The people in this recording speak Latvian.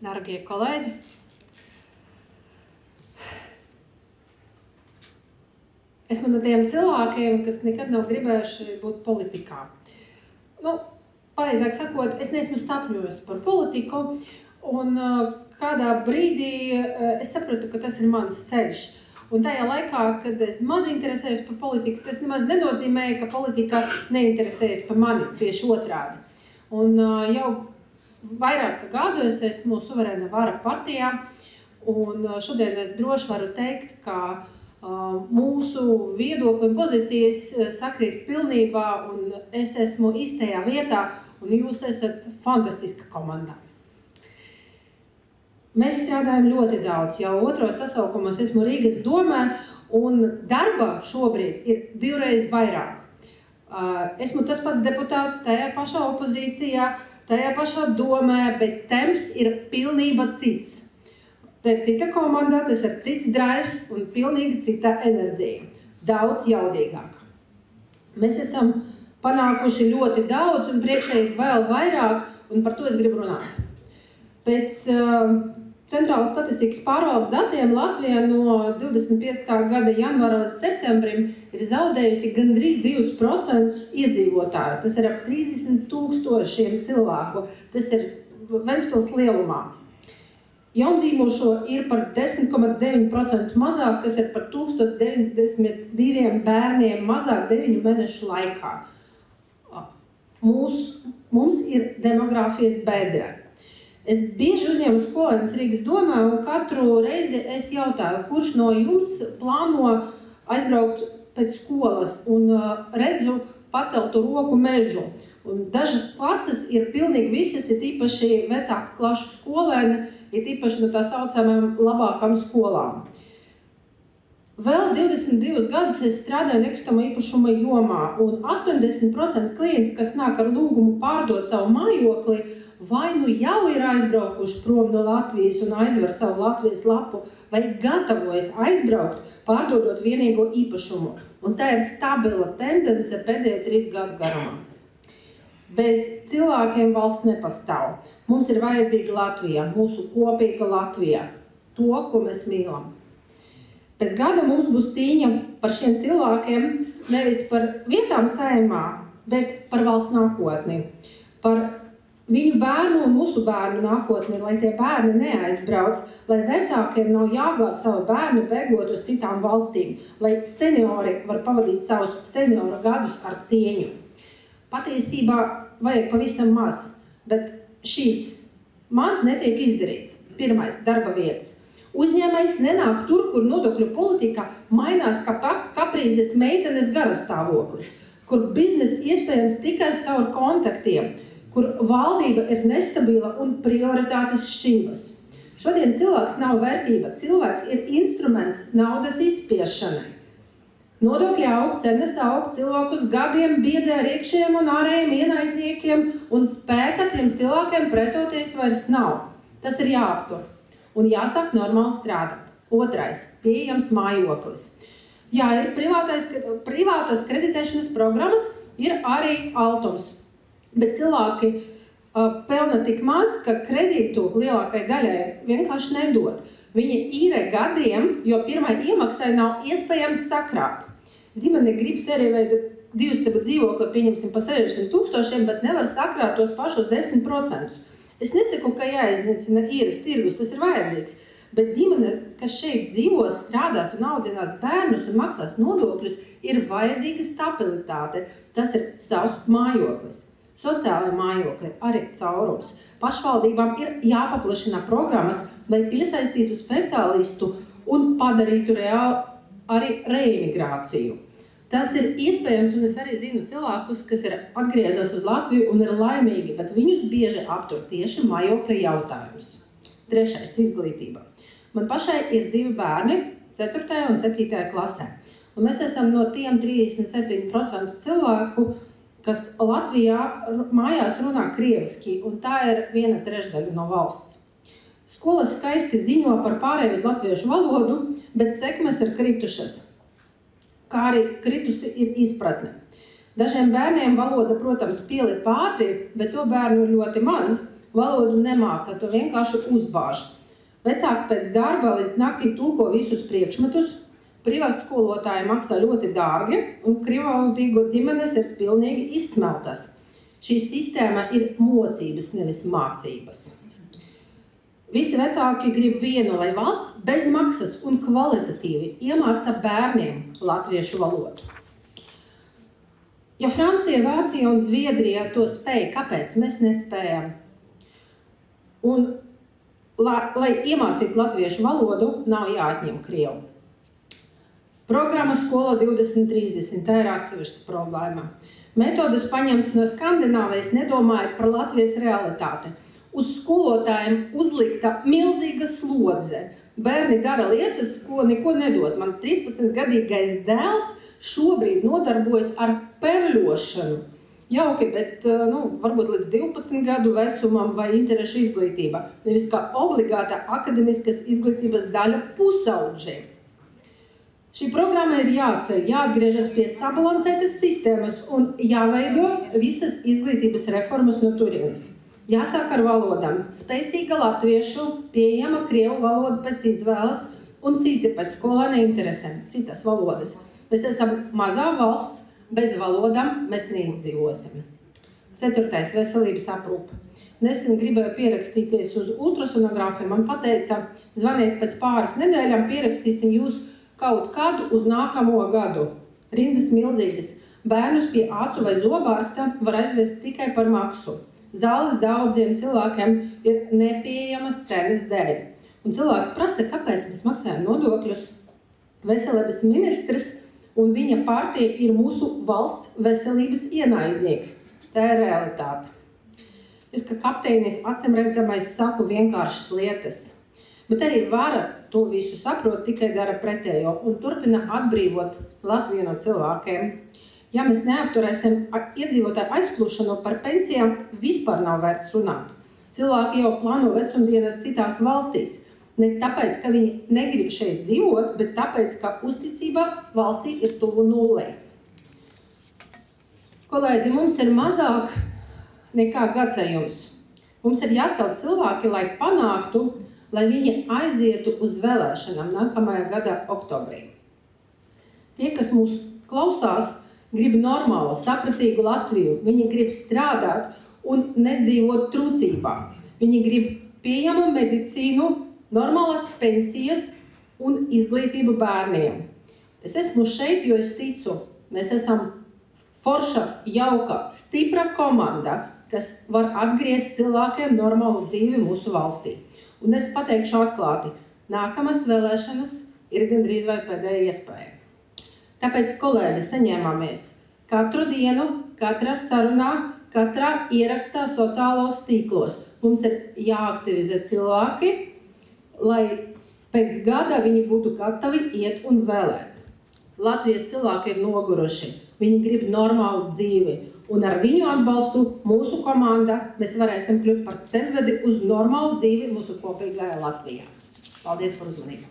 Darbie kolēģi, esmu no tiem cilvēkiem, kas nekad nav gribējuši būt politikā. Pareizāk sakot, es neesmu sapņojusi par politiku, un kādā brīdī es sapratu, ka tas ir mans ceļš. Un tajā laikā, kad es maz interesējos par politiku, tas nemaz nenozīmēja, ka politika neinteresējas par mani, tieši otrādi. Un jau vairāk gadu es esmu Suverēna vara partijā, un šodien es droši varu teikt, ka mūsu viedokļi un pozīcijas sakrīt pilnībā, un es esmu īstajā vietā, un jūs esat fantastiska komandā. Mēs strādājam ļoti daudz, jau otro sasaukumos esmu Rīgas domē, un darba šobrīd ir 2 reizes vairāk. Esmu tas pats deputāts tajā pašā opozīcijā, tajā pašā domē, bet temps ir pilnība cits. Tā ir cita komanda, tas ir cits drives un pilnīgi cita enerģija. Daudz jaudīgāk. Mēs esam panākuši ļoti daudz un priekšā ir vēl vairāk, un par to es gribu runāt. Pēc Centrālās statistikas pārvaldes datiem Latvija no 25. gada janvāra līdz septembrim ir zaudējusi gandrīz 2% iedzīvotāju. Tas ir ap 30,000 cilvēku. Tas ir Ventspils lielumā. Jaundzīvošo ir par 10,9% mazāk, kas ir par 1092 bērniem mazāk 9 mēnešu laikā. Mums ir demogrāfijas bedra. Es bieži uzņēmu skolēnus Rīgas domē, un katru reizi es jautāju, kurš no jums plāno aizbraukt pēc skolas, un redzu paceltu roku mežu. Un dažas klases ir pilnīgi visas, ir īpaši vecāku klašu skolēni, ir īpaši no tā saucamajām labākām skolām. Vēl 22 gadus es strādāju nekustamo īpašuma jomā, un 80% klienti, kas nāk ar lūgumu pārdot savu mājokli, vai nu jau ir aizbraukuši prom no Latvijas un aizver savu Latvijas lapu, vai gatavojas aizbraukt, pārdodot vienīgo īpašumu. Un tā ir stabila tendence pēdējo 3 gadu garumā. Bez cilvēkiem valsts nepastāv. Mums ir vajadzīga Latvija, mūsu kopīga Latvija, to, ko mēs mīlam. Pēc gada mums būs cīņa par šiem cilvēkiem nevis par vietām Saeimā, bet par valsts nākotni, par viņu bērnu un mūsu bērnu nākotni, lai tie bērni neaizbrauc, lai vecākiem nav jāglāb savu bērnu bēgot uz citām valstīm, lai seniori var pavadīt savus seniora gadus ar cieņu. Patiesībā vajag pavisam maz, bet šīs maz netiek izdarīts. Pirmais – darba vietas. Uzņēmējs nenāk tur, kur nodokļu politika mainās kā kaprīzes meitenes garastāvoklis, kur biznes iespējams tikai caur kontaktiem, kur valdība ir nestabila un prioritātes šķības. Šodien cilvēks nav vērtība, cilvēks ir instruments naudas izspiešanai. Nodokļi aug, cenas aug, cilvēkus gadiem biedē ar iekšējiem un ārējiem ienaidniekiem, un spēka tiem cilvēkiem pretoties vairs nav. Tas ir jāaptur un jāsāk normāli strādāt. Otrais – pieejams mājoklis. Jā, ir privātas kreditēšanas programmas, ir arī altums. Bet cilvēki pelna tik maz, ka kredītu lielākai daļai vienkārši nedod. Viņi īrē gadiem, jo pirmai iemaksai nav iespējams sakrāt. Ģimene grib serīveida 2 stabu dzīvokli, pieņemsim pa 60,000, bet nevar sakrāt tos pašos 10%. Es nesaku, ka jāiznīcina īres tirgus, tas ir vajadzīgs. Bet ģimene, kas šeit dzīvos, strādās un audzinās bērnus un maksās nodokļus, ir vajadzīga stabilitāte. Tas ir savs mājoklis. Sociālai mājokļi arī caurums. Pašvaldībām ir jāpaplašina programmas, lai piesaistītu speciālistu un padarītu reāli arī reimigrāciju. Tas ir iespējams, un es arī zinu cilvēkus, kas ir atgriezās uz Latviju un ir laimīgi, bet viņus bieži aptur tieši mājokļa jautājums. Trešais – izglītība. Man pašai ir 2 bērni, 4. un 7. klasē. Un mēs esam no tiem 37% cilvēku, kas Latvijā mājās runā krieviski, un tā ir 1/3 no valsts. Skolas skaisti ziņo par pārēju uz latviešu valodu, bet sekmes ir kritušas, kā arī kritusi ir izpratne. Dažiem bērniem valoda, protams, pielip ātri, bet to bērnu ir ļoti maz, valodu nemāca, to vienkārši uzbāž. Vecāki pēc darba līdz naktī tulko visus priekšmetus, privāti skolotāji maksā ļoti dārgi, un krievalodīgo ģimenes ir pilnīgi izsmeltas. Šī sistēma ir mocības, nevis mācības. Visi vecāki grib vienu, lai valsts bez maksas un kvalitatīvi iemāca bērniem latviešu valodu. Ja Francija, Vācija un Zviedrija to spēja, kāpēc mēs nespējam? Un, lai iemācītu latviešu valodu, nav jāatņem krievu. Programma Skola 2030, tā ir atsevišķa problēma. Metodas paņemtas no Skandināvijas, nedomājot par Latvijas realitāti. Uz skolotājiem uzlikta milzīga slodze. Bērni dara lietas, ko neko nedod. Man 13-gadīgais dēls šobrīd nodarbojas ar perļošanu. Jauki, bet varbūt līdz 12 gadu vecumam vai interešu izglītība. Nevis kā obligāta akademiskas izglītības daļa pusaudžiem. Šī programma ir jāceļ, jāatgriežas pie sabalansētas sistēmas un jāveido visas izglītības reformas no turienes. Jāsāk ar valodām. Spēcīga latviešu, pieejama krievu valoda pēc izvēles un citi pēc skolēna interesēm, citas valodas. Mēs esam mazā valsts, bez valodām mēs neizdzīvosim. 4. veselības aprūpe. Nesen gribēju pierakstīties uz ultrasonogrāfiju, man pateica, zvaniet pēc pāris nedēļām, pierakstīsim jūs kaut kad uz nākamo gadu. Rindas milzīgas. Bērnus pie acu vai zobārsta var aizvest tikai par maksu. Zāles daudziem cilvēkiem ir nepieejamas cenas dēļ. Un cilvēki prasa, kāpēc mēs maksājam nodokļus. Veselības ministrs un viņa partija ir mūsu valsts veselības ienaidnieki. Tā ir realitāte. Es, kā kapteinis, acimredzamais saku vienkāršas lietas. Bet arī vara to visu saprot, tikai dara pretējo un turpina atbrīvot Latviju no cilvēkiem. Ja mēs neapturēsim iedzīvotāju aizplūšanu par pensijām, vispār nav vērts runāt. Cilvēki jau plāno vecumdienas citās valstīs. Ne tāpēc, ka viņi negrib šeit dzīvot, bet tāpēc, ka uzticība valstī ir tuvu nullei. Kolēģi, mums ir mazāk nekā gads ar jums. Mums ir jācel cilvēki, lai panāktu, lai viņi aizietu uz vēlēšanām nākamajā gada oktobrī. Tie, kas mūs klausās, grib normālu, sapratīgu Latviju. Viņi grib strādāt un nedzīvot trūcībā. Viņi grib pieejamu medicīnu, normālas pensijas un izglītību bērniem. Es esmu šeit, jo es ticu, mēs esam forša, jauka, stipra komanda, kas var atgriezt cilvēkiem normālu dzīvi mūsu valstī. Un es pateikšu atklāti, nākamas vēlēšanas ir gandrīz vai pēdējā iespēja. Tāpēc, kolēģi, saņēmāmies katru dienu, katrā sarunā, katrā ierakstā sociālos tīklos. Mums ir jāaktivizē cilvēki, lai pēc gada viņi būtu gatavi iet un vēlēt. Latvijas cilvēki ir noguruši, viņi grib normālu dzīvi, un ar viņu atbalstu mūsu komanda mēs varēsim kļūt par ceļvedi uz normālu dzīvi mūsu kopīgajā Latvijā. Paldies par uzmanību!